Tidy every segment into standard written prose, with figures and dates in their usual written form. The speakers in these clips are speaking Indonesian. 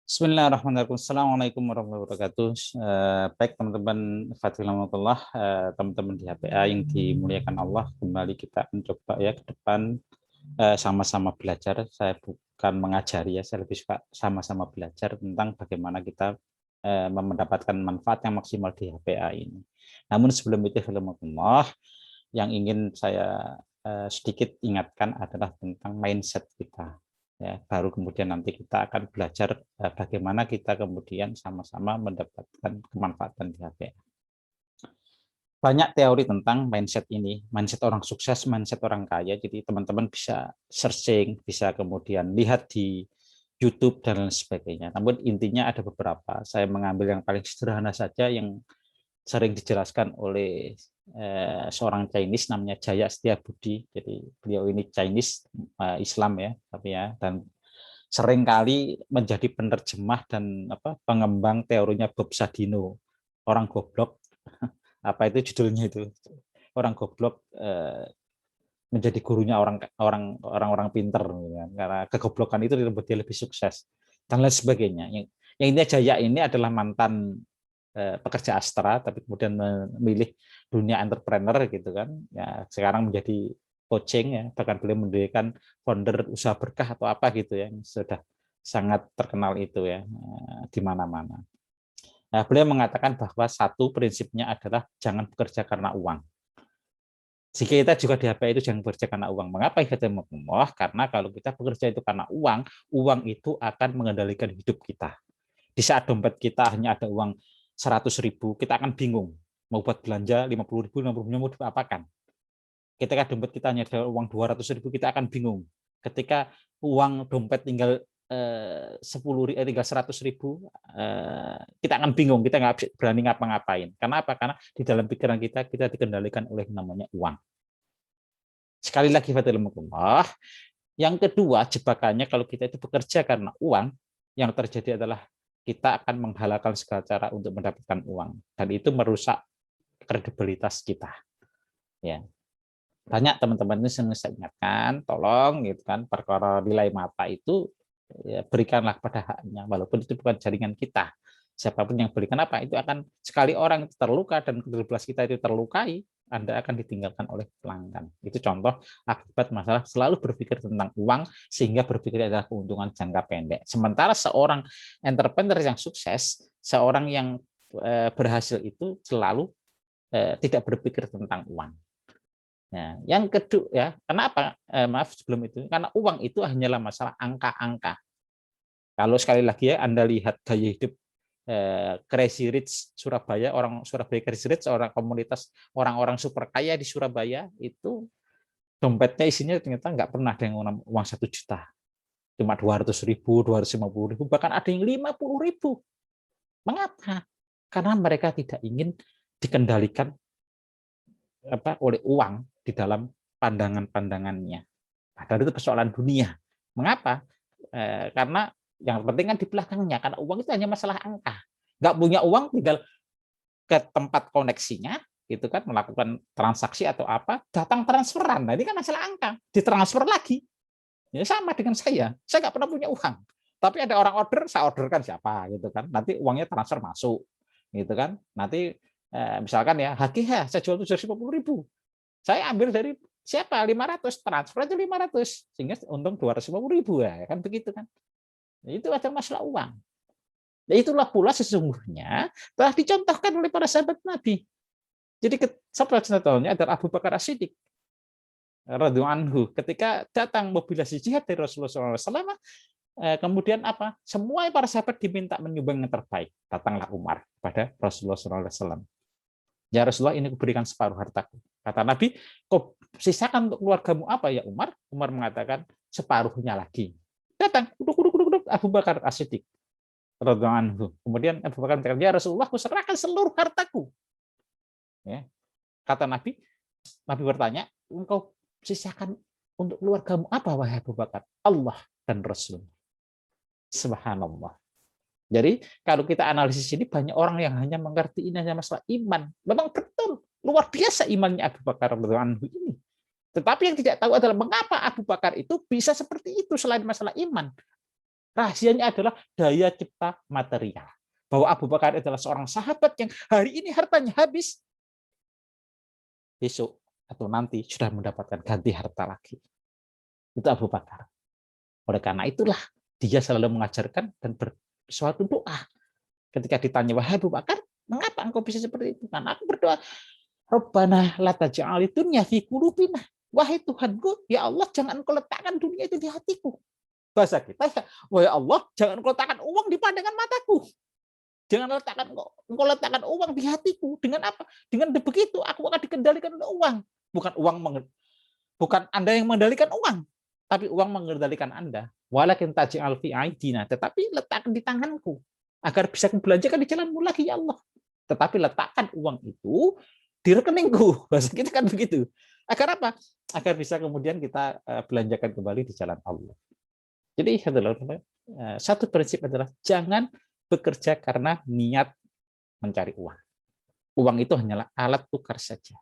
Bismillahirrahmanirrahim. Assalamualaikum warahmatullahi wabarakatuh. Baik teman-teman Fatilamatullah, teman-teman di HPA yang dimuliakan Allah, kembali kita mencoba ya ke depan sama-sama belajar. Saya bukan mengajari ya, saya lebih suka sama-sama belajar tentang bagaimana kita mendapatkan manfaat yang maksimal di HPA ini. Namun sebelum itu, Fatilamatullah, yang ingin saya sedikit ingatkan adalah tentang mindset kita. Ya, baru kemudian nanti kita akan belajar bagaimana kita kemudian sama-sama mendapatkan kemanfaatan di HPA. Banyak teori tentang mindset ini, mindset orang sukses, mindset orang kaya. Jadi teman-teman bisa searching, bisa kemudian lihat di YouTube dan lain sebagainya. Namun intinya ada beberapa. Saya mengambil yang paling sederhana saja yang sering dijelaskan oleh seorang Chinese namanya Jaya Setiabudi. Jadi beliau ini Chinese Islam ya, tapi ya, dan seringkali menjadi penerjemah dan pengembang teorinya Bob Sadino, orang goblok. Apa itu judulnya itu? Orang goblok menjadi gurunya orang-orang pinter, ya. Karena kegoblokan itu membuat dia lebih sukses dan lain sebagainya. Yang intinya Jaya ini adalah mantan pekerja Astra, tapi kemudian memilih dunia entrepreneur gitu kan. Ya, sekarang menjadi coaching ya, bahkan beliau mendirikan founder usaha berkah atau apa gitu ya, yang sudah sangat terkenal itu ya di mana-mana. Nah, beliau mengatakan bahwa satu prinsipnya adalah jangan bekerja karena uang. Jika kita juga di HP itu jangan bekerja karena uang. Mengapa kita mau? Karena kalau kita bekerja itu karena uang, uang itu akan mengendalikan hidup kita. Di saat dompet kita hanya ada uang 100.000, kita akan bingung mau buat belanja 50.000, 50.000 mau diapakan. Ketika dompet kita hanya ada uang 200.000, kita akan bingung. Ketika uang dompet tinggal 100.000, kita akan bingung, kita nggak berani ngapa-ngapain. Karena apa? Karena di dalam pikiran kita dikendalikan oleh namanya uang. Sekali lagi, Fatilamatullah, yang kedua jebakannya kalau kita itu bekerja karena uang, yang terjadi adalah kita akan menghalalkan segala cara untuk mendapatkan uang, dan itu merusak kredibilitas kita. Ya, banyak teman-teman ini saya ingatkan, tolong gitu kan, perkara nilai mata itu ya, berikanlah pada haknya, walaupun itu bukan jaringan kita. Siapapun yang berikan apa, itu akan sekali orang terluka dan kredibilitas kita itu terlukai, Anda akan ditinggalkan oleh pelanggan. Itu contoh akibat masalah selalu berpikir tentang uang, sehingga berpikir adalah keuntungan jangka pendek. Sementara seorang entrepreneur yang sukses, seorang yang berhasil itu selalu tidak berpikir tentang uang. Nah, yang kedua ya, kenapa? Maaf sebelum itu, karena uang itu hanyalah masalah angka-angka. Kalau sekali lagi ya Anda lihat gaya hidup Crazy Rich Surabaya, orang Surabaya Crazy Rich, orang komunitas orang-orang super kaya di Surabaya itu dompetnya isinya ternyata nggak pernah ada yang uang 1 juta, cuma 200.000, 250.000, bahkan ada yang 50.000. Mengapa? Karena mereka tidak ingin dikendalikan oleh uang di dalam pandangan-pandangannya. Padahal itu persoalan dunia. Mengapa? Karena yang penting kan di belakangnya, karena uang itu hanya masalah angka. Nggak punya uang, tinggal ke tempat koneksinya, gitu kan, melakukan transaksi atau apa, datang transferan. Nah, ini kan masalah angka, ditransfer lagi. Ya sama dengan saya nggak pernah punya uang. Tapi ada orang order, saya orderkan siapa, gitu kan. Nanti uangnya transfer masuk, gitu kan. Nanti misalkan ya, HGH, saya jual 750.000. Saya ambil dari siapa? 500, transfer aja 500, sehingga untung 250.000 ya, kan begitu kan. Itu ada masalah uang. Nah, itulah pula sesungguhnya telah dicontohkan oleh para sahabat Nabi. Jadi salah contohnya adalah Abu Bakar As-Siddiq radhiyallahu anhu, ketika datang mobilisasi jihad dari Rasulullah SAW, kemudian apa? Semua para sahabat diminta menyumbang yang terbaik. Datanglah Umar pada Rasulullah SAW. Ya Rasulullah, ini kuberikan separuh hartaku. Kata Nabi, kau sisakan untuk keluargamu apa ya Umar? Umar mengatakan separuhnya lagi. Datang, duduk Abu Bakar As-Siddiq radhiyallahu anhu. Kemudian Abu Bakar mengatakan, ya Rasulullah, aku serahkan seluruh hartaku. Ya. Kata Nabi bertanya, engkau sisakan untuk keluargamu apa wahai Abu Bakar? Allah dan Rasul. Subhanallah. Jadi kalau kita analisis ini, banyak orang yang hanya mengerti ini hanya masalah iman. Memang betul, luar biasa imannya Abu Bakar radhiyallahu anhu ini. Tetapi yang tidak tahu adalah mengapa Abu Bakar itu bisa seperti itu selain masalah iman. Rahasianya adalah daya cipta material. Bahwa Abu Bakar adalah seorang sahabat yang hari ini hartanya habis, besok atau nanti sudah mendapatkan ganti harta lagi. Itu Abu Bakar. Oleh karena itulah dia selalu mengajarkan dan bersuatu doa. Ketika ditanya, wahai Abu Bakar, mengapa engkau bisa seperti itu? Karena aku berdoa, Rabbana la taj'al dunya fi qulubina. Wahai Tuhanku, ya Allah, jangan engkau letakkan dunia itu di hatiku. Bahasa kita, wahai Allah, jangan engkau letakkan uang di pandangan mataku. Jangan engkau letakkan uang di hatiku. Dengan apa? Dengan begitu aku akan dikendalikan oleh uang. Bukan Anda yang mengendalikan uang, tapi uang mengendalikan Anda. Walakin taj'al fi aidina, tetapi letakkan di tanganku agar bisa kubelanjakan di jalanmu lagi, ya Allah. Tetapi letakkan uang itu di rekeningku. Bahasa kita kan begitu. Agar apa? Agar bisa kemudian kita belanjakan kembali di jalan Allah. Jadi satu prinsip adalah jangan bekerja karena niat mencari uang. Uang itu hanyalah alat tukar saja.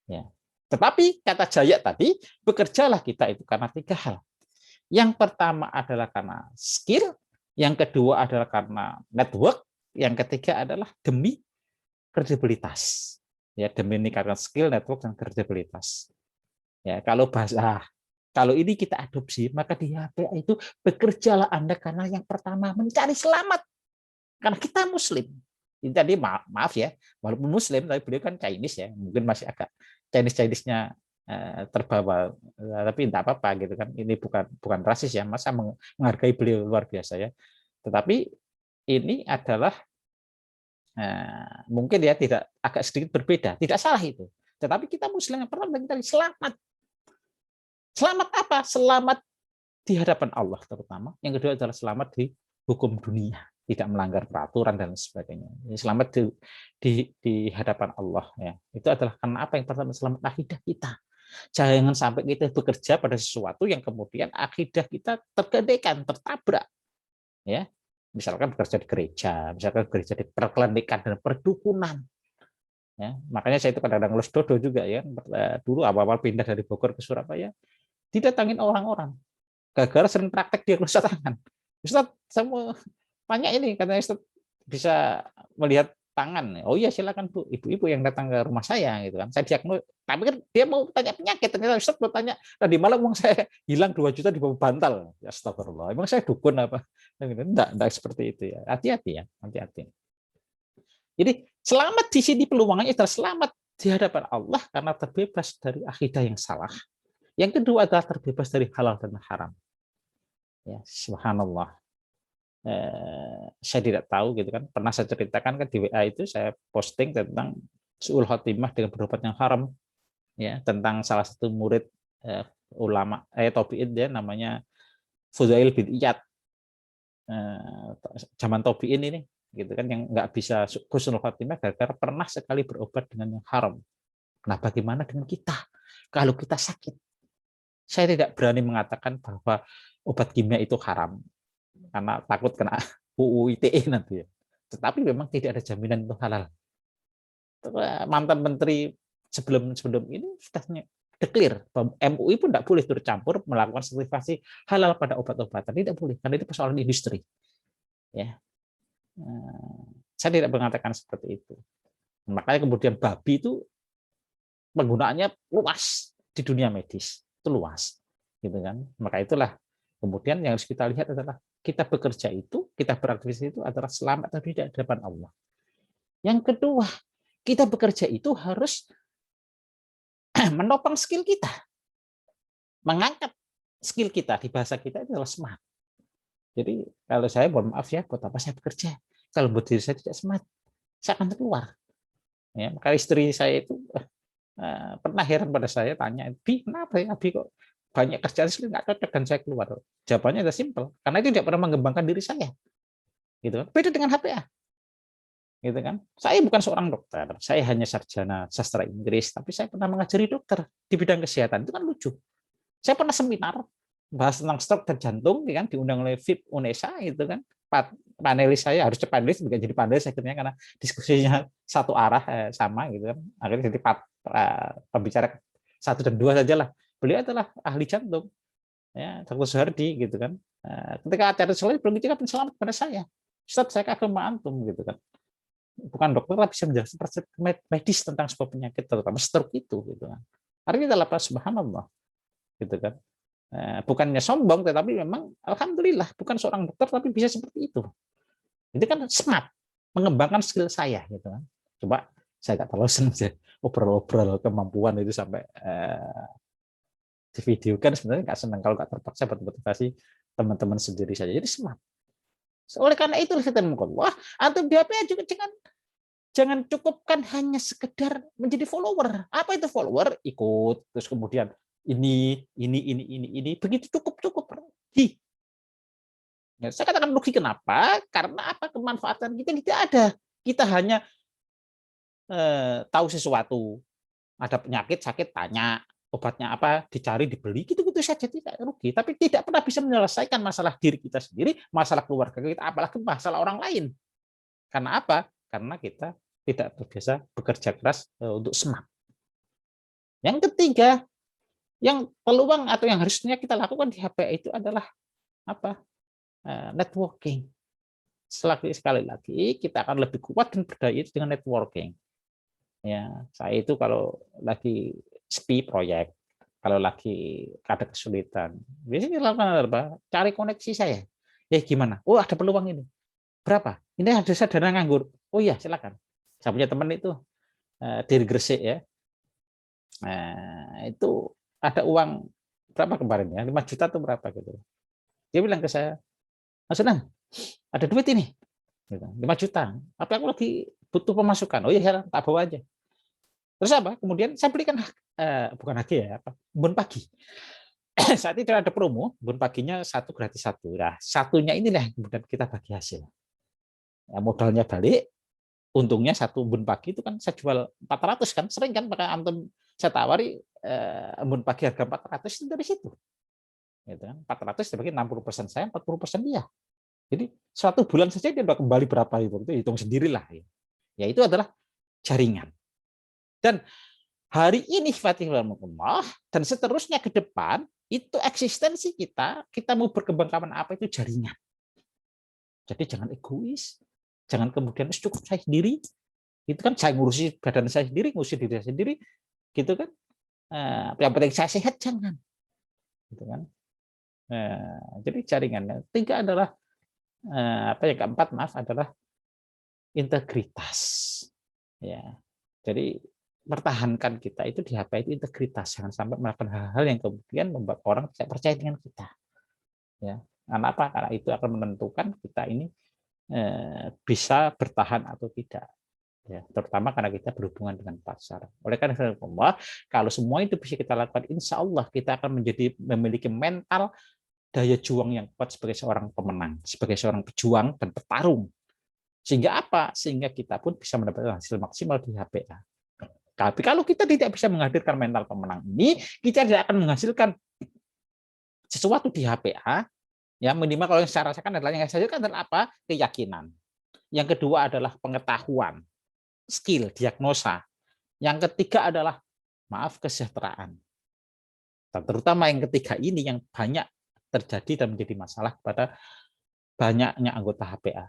Ya. Tetapi kata Jaya tadi, bekerjalah kita itu karena 3 hal. Yang pertama adalah karena skill, yang kedua adalah karena network, yang ketiga adalah demi kredibilitas. Ya, demi meningkatkan skill, network, dan kredibilitas. Ya, kalau ini kita adopsi, maka di HPA itu bekerjalah Anda karena yang pertama mencari selamat. Karena kita Muslim. Jadi maaf ya, walaupun Muslim, tapi beliau kan Chinese ya, mungkin masih agak Chinese-nya terbawa, tapi tidak apa-apa gitu kan. Ini bukan rasis ya, masa menghargai beliau luar biasa ya. Tetapi ini adalah mungkin ya tidak agak sedikit berbeda, tidak salah itu. Tetapi kita Muslim yang pernah mencari selamat. Selamat apa? Selamat di hadapan Allah terutama. Yang kedua adalah selamat di hukum dunia, tidak melanggar peraturan dan sebagainya. Selamat di hadapan Allah ya. Itu adalah karena apa? Yang pertama selamat akidah kita. Jangan sampai kita bekerja pada sesuatu yang kemudian akidah kita tergadaikan, tertabrak. Ya. Misalkan bekerja di gereja, misalkan bekerja di perkelenikan dan perdukunan. Ya, makanya saya itu kadang-kadang les dodo juga ya. Dulu awal-awal pindah dari Bogor ke Surabaya, didatangin orang-orang. Gara-gara sering praktek diagnosa tangan. Ustaz, saya mau tanya ini, katanya Ustaz bisa melihat tangan. Oh iya silakan Bu, ibu-ibu yang datang ke rumah saya gitu kan. Saya diagnosa, tapi kan dia mau tanya penyakit, ternyata Ustaz mau tanya, tadi malam uang saya hilang 2 juta di bawah bantal. Ya astagfirullah. Emang saya dukun apa? Enggak seperti itu ya. Hati-hati ya, hati-hati. Jadi selamat di sini peluangnya adalah selamat di hadapan Allah karena terbebas dari akidah yang salah. Yang kedua adalah terbebas dari halal dan haram. Ya, subhanallah. Saya tidak tahu gitu kan. Pernah saya ceritakan kan di WA itu saya posting tentang su'ul khotimah dengan berobat yang haram. Ya, tentang salah satu murid ulama tabi'in dia namanya Fudail bin Iyad. Zaman tabi'in ini gitu kan yang nggak bisa husnul khotimah gara-gara pernah sekali berobat dengan yang haram. Nah, bagaimana dengan kita? Kalau kita sakit, saya tidak berani mengatakan bahwa obat kimia itu haram karena takut kena UU ITE nanti ya. Tetapi memang tidak ada jaminan itu halal. Mantan menteri sebelum ini sudah declare bahwa MUI pun tidak boleh bercampur melakukan sertifikasi halal pada obat-obatan, tidak boleh karena itu persoalan industri. Ya, saya tidak mengatakan seperti itu. Makanya kemudian babi itu penggunaannya luas di dunia medis, itu luas, gitu kan. Maka itulah kemudian yang harus kita lihat adalah kita bekerja itu, kita beraktivitas itu adalah selamat di hadapan Allah. Yang kedua, kita bekerja itu harus menopang skill kita, mengangkat skill kita. Di bahasa kita itu adalah smart. Jadi kalau saya mohon maaf ya, buat apa saya bekerja? Kalau buat diri saya tidak smart, saya akan keluar. Ya, maka istri saya itu pernah heran pada saya, tanya, Bi, kenapa ya Bi kok banyak kerjaan sekali nggak cocok dan saya keluar? Jawabannya adalah simpel, karena itu tidak pernah mengembangkan diri saya. Gitu. Beda dengan HPA. Gitu kan? Saya bukan seorang dokter, saya hanya sarjana sastra Inggris, tapi saya pernah mengajari dokter di bidang kesehatan. Itu kan lucu. Saya pernah seminar bahas tentang stroke dan jantung, kan diundang oleh VIP UNESA, gitu kan. Panelis saya harus panelis, bukan jadi panelis akhirnya karena diskusinya satu arah sama, gitu kan. Akhirnya jadi pembicara 1 dan 2 saja lah. Beliau adalah ahli jantung. ya Dr. Suhardi gitu kan. Ketika acara selesai belum diucapkan selamat kepada saya, Ustaz saya kagum sama antum gitu kan. Bukan dokter tapi bisa menjelaskan resep medis tentang sebuah penyakit terutama stroke itu gitu kan. Artinya adalah subhanallah gitu kan. Bukannya sombong tetapi memang alhamdulillah bukan seorang dokter tapi bisa seperti itu. Itu kan smart, mengembangkan skill saya gitu kan. Coba saya nggak terlalu senang sih obrol-obrol kemampuan itu sampai di video kan sebenarnya nggak senang kalau nggak terpaksa buat motivasi teman-teman sendiri saja. Jadi smart. Oleh karena itu wah antum di HP juga jangan cukupkan hanya sekedar menjadi follower. Apa itu follower? Ikut terus kemudian ini begitu cukup rugi. Ya, saya katakan rugi kenapa? Karena apa? Kemanfaatan kita tidak ada. Kita hanya tahu sesuatu, ada penyakit sakit tanya obatnya apa dicari dibeli gitu-gitu saja tidak rugi. Tapi tidak pernah bisa menyelesaikan masalah diri kita sendiri, masalah keluarga kita, apalagi masalah orang lain. Karena apa? Karena kita tidak terbiasa bekerja keras untuk smart. Yang ketiga, yang peluang atau yang harusnya kita lakukan di HP itu adalah apa? Networking. Sekali lagi kita akan lebih kuat dan berdaya dengan networking. Ya, saya itu kalau lagi sepi proyek, kalau lagi ada kesulitan, biasanya lakukan apa? Cari koneksi saya. Gimana? Oh, ada peluang ini. Berapa? Ini ada dana nganggur. Oh iya, silakan. Saya punya teman itu dari Gresik ya. Itu ada uang berapa kemarin ya? 5 juta atau berapa gitu. Dia bilang ke saya, Mas Sunan, ada duit ini. 5 juta. Tapi aku lagi butuh pemasukan. Oh iya, tak bawa aja. Terus apa? Kemudian saya belikan bukan lagi ya, bon pagi. Saat itu ada promo, bon paginya 1 gratis 1. Nah, satunya inilah yang kemudian kita bagi hasil. Ya, modalnya balik, untungnya 1 embun pagi itu kan saya jual 400 kan, sering kan pakai antum saya tawari embun pagi harga 400 itu dari situ. Gitu kan. 400 dibagi 60% saya, 40% dia. Jadi 1 bulan saja dia udah kembali berapa itu hitung sendirilah. Ya itu adalah jaringan. Dan hari ini Fatihullah dan seterusnya ke depan itu eksistensi kita mau berkembang kapan apa itu jaringan. Jadi jangan egois, jangan kemudian cukup saya sendiri, itu kan saya ngurusi badan saya sendiri, ngurusi diri saya sendiri, gitu kan. Yang penting saya sehat jangan, gitu kan. Jadi jaringannya. 3 adalah yang keempat adalah integritas. Ya, jadi pertahankan kita itu di HP itu integritas, jangan sampai melakukan hal-hal yang kemudian membuat orang tidak percaya dengan kita. Ya, karena apa? Karena itu akan menentukan kita ini bisa bertahan atau tidak. Ya, terutama karena kita berhubungan dengan pasar. Oleh karena itu, kalau semua itu bisa kita lakukan, insya Allah kita akan memiliki mental daya juang yang kuat sebagai seorang pemenang, sebagai seorang pejuang dan petarung. Sehingga apa? Sehingga kita pun bisa mendapatkan hasil maksimal di HPA. Tapi kalau kita tidak bisa menghadirkan mental pemenang ini, kita tidak akan menghasilkan sesuatu di HPA. Ya, minimal kalau yang saya rasakan adalah yang saya rasakan adalah apa? Keyakinan. Yang kedua adalah pengetahuan, skill, diagnosa. Yang ketiga adalah kesejahteraan. Dan terutama yang ketiga ini yang banyak terjadi dan menjadi masalah kepada banyaknya anggota HPA.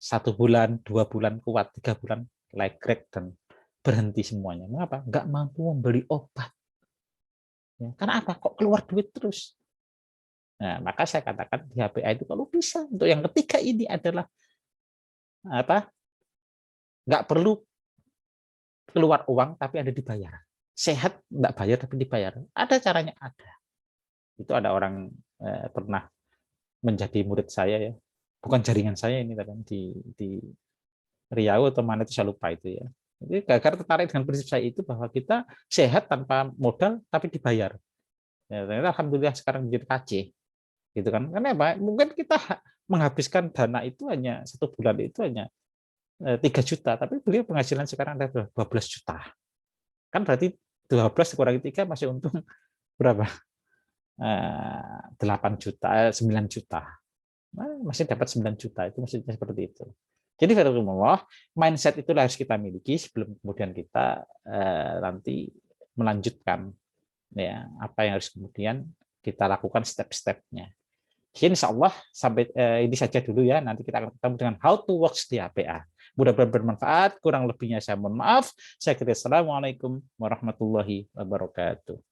1 bulan, 2 bulan kuat, 3 bulan legrek dan berhenti semuanya. Mengapa? Nggak mampu membeli obat. Ya, karena apa? Kok keluar duit terus? Nah, maka saya katakan di HPA itu kalau bisa untuk yang ketiga ini adalah apa? Nggak perlu keluar uang tapi ada dibayar. Sehat nggak bayar tapi dibayar. Ada caranya, ada. Itu ada orang pernah menjadi murid saya ya. Bukan jaringan saya ini di Riau atau mana itu saya lupa itu ya. Jadi gara-gara tertarik dengan prinsip saya itu bahwa kita sehat tanpa modal tapi dibayar. Ya, alhamdulillah sekarang menjadi KC. Gitu kan. Karena apa? Mungkin kita menghabiskan dana itu hanya 1 bulan itu hanya 3 juta, tapi beliau penghasilan sekarang ada 12 juta. Kan berarti 12 dikurangi 3 masih untung berapa? 8 juta, 9 juta. Nah, masih dapat 9 juta, itu maksudnya seperti itu. Jadi mindset itu harus kita miliki sebelum kemudian kita nanti melanjutkan ya apa yang harus kemudian kita lakukan step-stepnya. Insya Allah sampai ini saja dulu ya. Nanti kita akan ketemu dengan how to work di HPA. Mudah-mudahan bermanfaat. Kurang lebihnya saya mohon maaf. Saya kira assalamualaikum warahmatullahi wabarakatuh.